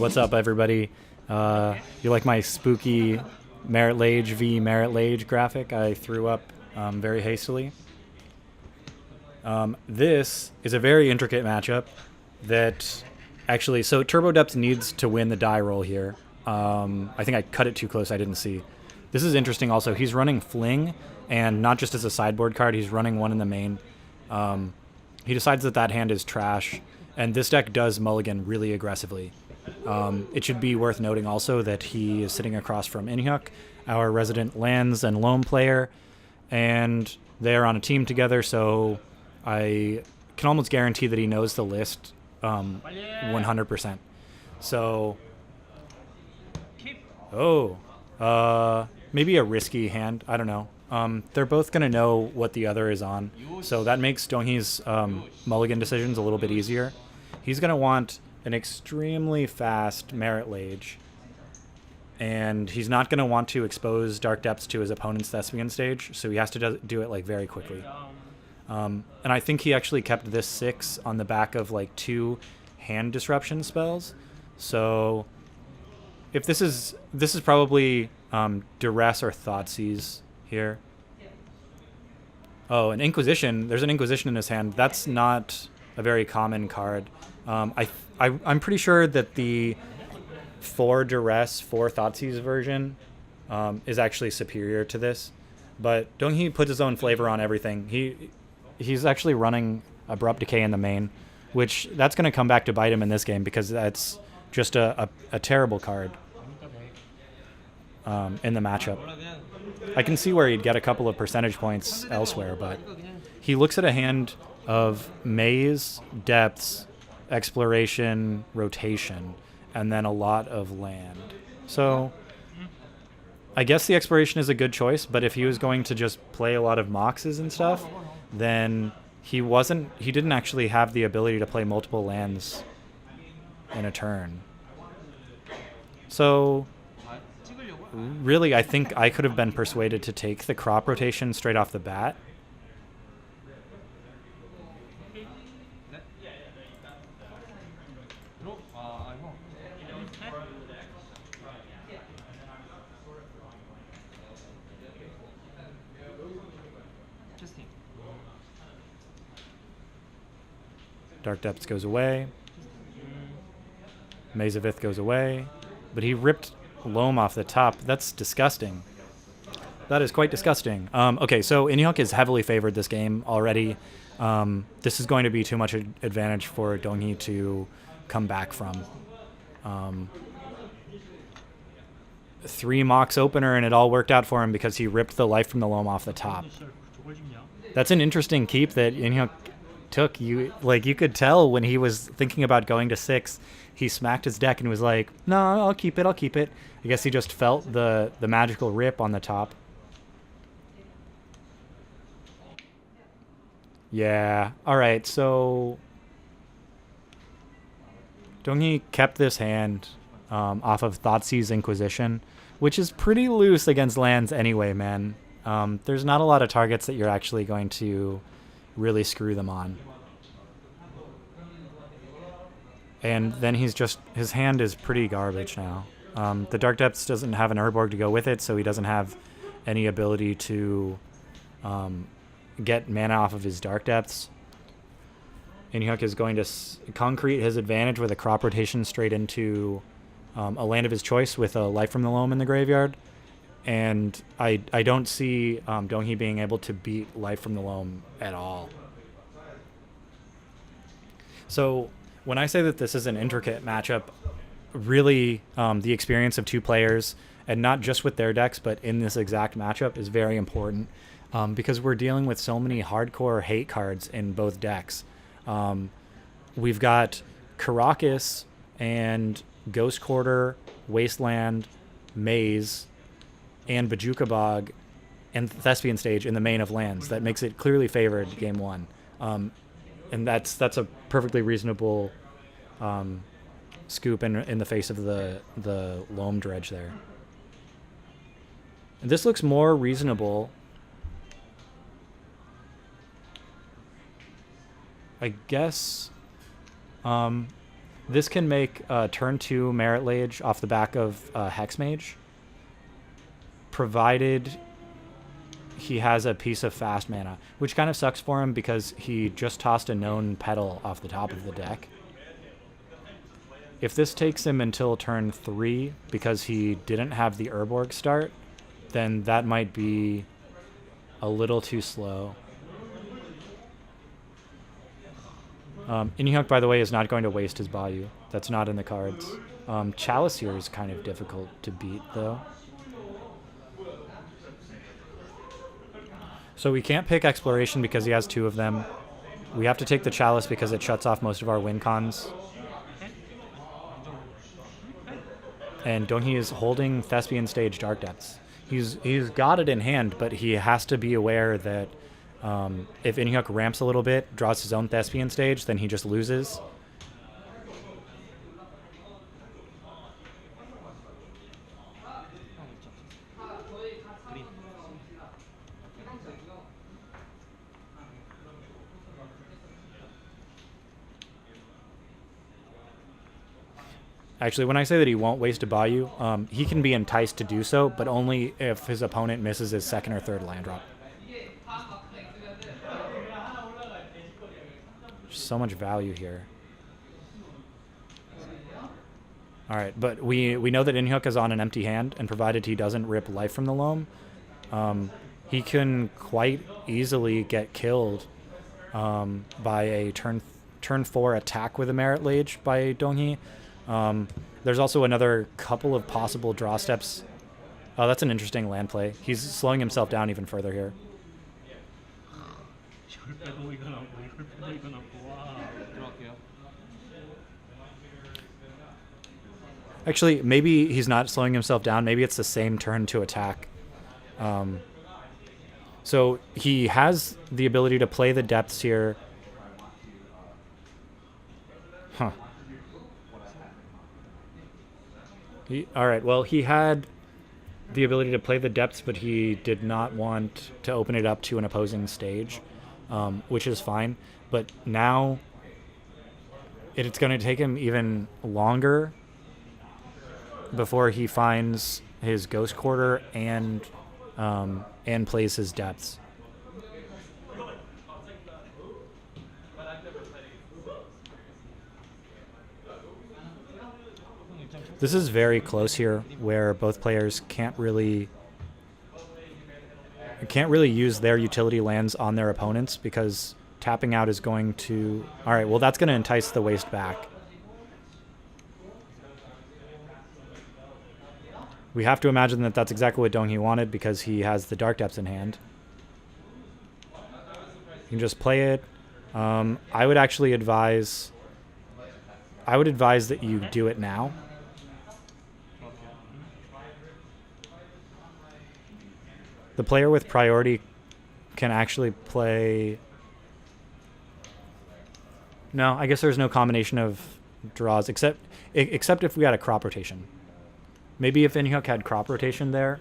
What's up, everybody? You like my spooky Merit Lage v Merit Lage graphic I threw up very hastily? This is a very intricate matchup that actually... So Turbo Depth needs to win the die roll here. I think I cut it too close. I didn't see. This is interesting also. He's running Fling, and not just as a sideboard card. He's running one in the main. He decides that that hand is trash, and this deck does mulligan really aggressively. It should be worth noting also that he is sitting across from InHyeok, our resident lands and loam player, and they are on a team together, so I can almost guarantee that he knows the list 100%. So, maybe a risky hand. I don't know. They're both going to know what the other is on, so that makes DongHui's mulligan decisions a little bit easier. He's going to want an extremely fast Merit Lage, and he's not going to want to expose Dark Depths to his opponent's Thespian stage, so he has to do it like very quickly. And I think he actually kept this 6 on the back of like 2 hand disruption spells. So if this is probably Duress or Thoughtseize here. Oh, an Inquisition. There's an Inquisition in his hand. That's not a very common card. I'm pretty sure that the 4 Duress, 4 Thoughtseize version is actually superior to this. But DongHui puts his own flavor on everything. He's actually running Abrupt Decay in the main, which that's going to come back to bite him in this game because that's just a terrible card in the matchup. I can see where he'd get a couple of percentage points elsewhere, but he looks at a hand of Maze, Depths, Exploration, Rotation, and then a lot of land. So I guess the Exploration is a good choice, but if he was going to just play a lot of Moxes and stuff, then he didn't actually have the ability to play multiple lands in a turn. So really, I think I could have been persuaded to take the crop rotation straight off the bat. Dark Depths goes away. Maze of Ith goes away. But he ripped Loam off the top. That's disgusting. That is quite disgusting. Okay, so InHyeok is heavily favored this game already. This is going to be too much advantage for DongHui to come back from. 3 Mox opener, and it all worked out for him because he ripped the life from the Loam off the top. That's an interesting keep that InHyeok took. You could tell when he was thinking about going to 6, he smacked his deck and was like, no, I'll keep it. I guess he just felt the magical rip on the top. Yeah. All right. So DongHui kept this hand off of Thoughtseize Inquisition, which is pretty loose against lands anyway, man. There's not a lot of targets that you're actually going to really screw them on. And then his hand is pretty garbage now. The Dark Depths doesn't have an Urborg to go with it, so he doesn't have any ability to get mana off of his Dark Depths. InHyeok is going to concrete his advantage with a crop rotation straight into a land of his choice with a Life from the Loam in the graveyard. And I don't see DongHui being able to beat Life from the Loam at all. So when I say that this is an intricate matchup, really the experience of 2 players, and not just with their decks, but in this exact matchup, is very important because we're dealing with so many hardcore hate cards in both decks. We've got Karakas and Ghost Quarter, Wasteland, Maze, and Bajuka Bog and Thespian Stage in the main of lands. That makes it clearly favored game 1. And that's a perfectly reasonable scoop in the face of the Loam Dredge there. And this looks more reasonable. I guess This can make turn 2 Merit Lage off the back of Hex Mage, provided he has a piece of fast mana, which kind of sucks for him because he just tossed a known Petal off the top of the deck. If this takes him until turn 3 because he didn't have the Urborg start, then that might be a little too slow. InHyeok, by the way, is not going to waste his Bayou. That's not in the cards. Chalice here is kind of difficult to beat, though. So we can't pick Exploration because he has 2 of them. We have to take the Chalice because it shuts off most of our win cons. And DongHui is holding Thespian Stage Dark Depths. He's got it in hand, but he has to be aware that if InHyeok ramps a little bit, draws his own Thespian Stage, then he just loses. Actually, when I say that he won't waste a Bayou, he can be enticed to do so, but only if his opponent misses his 2nd or 3rd land drop. So much value here. Alright, but we know that InHyeok is on an empty hand, and provided he doesn't rip Life from the Loam, he can quite easily get killed by a turn 4 attack with a Merit Lage by DongHui. There's also another couple of possible draw steps. Oh, that's an interesting land play. He's slowing himself down even further here. Actually, maybe he's not slowing himself down. Maybe it's the same turn to attack. So he has the ability to play the depths here. Huh. Alright, well, he had the ability to play the depths, but he did not want to open it up to an opposing stage, which is fine. But now it's going to take him even longer before he finds his Ghost Quarter and plays his depths. This is very close here, where both players can't really use their utility lands on their opponents because tapping out is going to... Alright, well that's going to entice the waste back. We have to imagine that that's exactly what DongHui wanted because he has the Dark Depths in hand. You can just play it. I would actually advise... I would advise that you do it now. The player with priority can actually play... No, I guess there's no combination of draws, except if we had a crop rotation. Maybe if InHyeok had crop rotation there.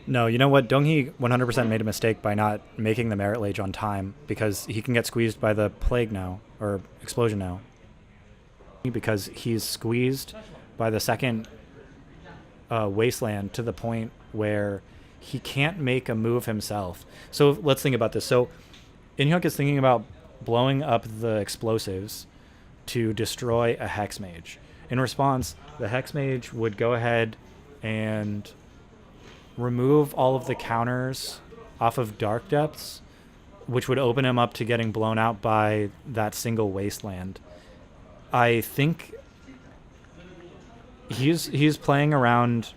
No, you know what? DongHui 100% made a mistake by not making the Merit Lage on time because he can get squeezed by the Plague now, or Explosion now. Because he's squeezed by the 2nd Wasteland to the point where he can't make a move himself. So let's think about this. So InHyeok is thinking about blowing up the explosives to destroy a Hex Mage. In response, the Hex Mage would go ahead and remove all of the counters off of Dark Depths, which would open him up to getting blown out by that single Wasteland. I think he's playing around...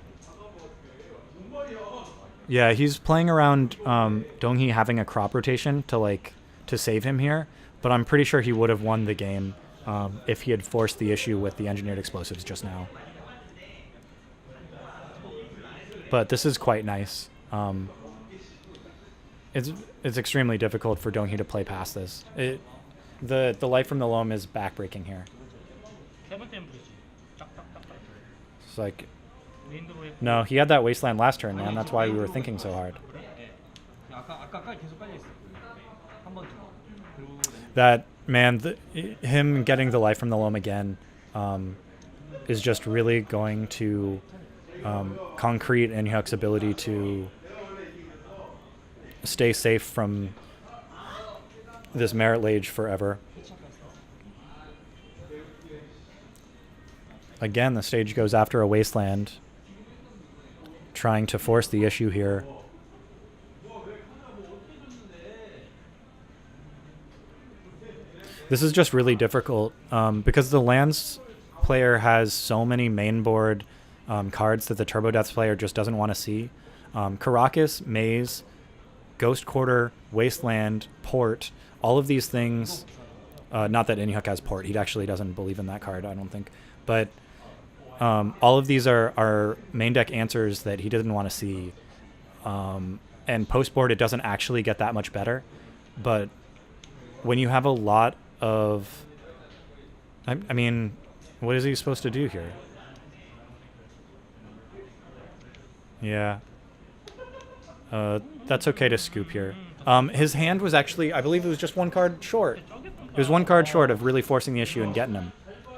Yeah, he's playing around DongHui having a crop rotation to save him here, but I'm pretty sure he would have won the game if he had forced the issue with the engineered explosives just now. But this is quite nice. It's extremely difficult for DongHui to play past this. The Life from the Loam is backbreaking here. It's like... No, he had that Wasteland last turn, man. That's why we were thinking so hard. That Man, him getting the life from the loam again is just really going to concrete InHyeok's ability to stay safe from this Merit Lage forever. Again, the stage goes after a Wasteland, trying to force the issue here. This is just really difficult because the lands player has so many mainboard cards that the Turbo Deaths player just doesn't want to see. Caracas, Maze, Ghost Quarter, Wasteland, Port, all of these things. Not that InHyeok has Port. He actually doesn't believe in that card, I don't think. But all of these are main deck answers that he didn't want to see. And post-board, it doesn't actually get that much better. But when you have a lot of... I mean, what is he supposed to do here? Yeah. That's okay to scoop here. His hand was actually, I believe it was just one card short. It was one card short of really forcing the issue and getting him.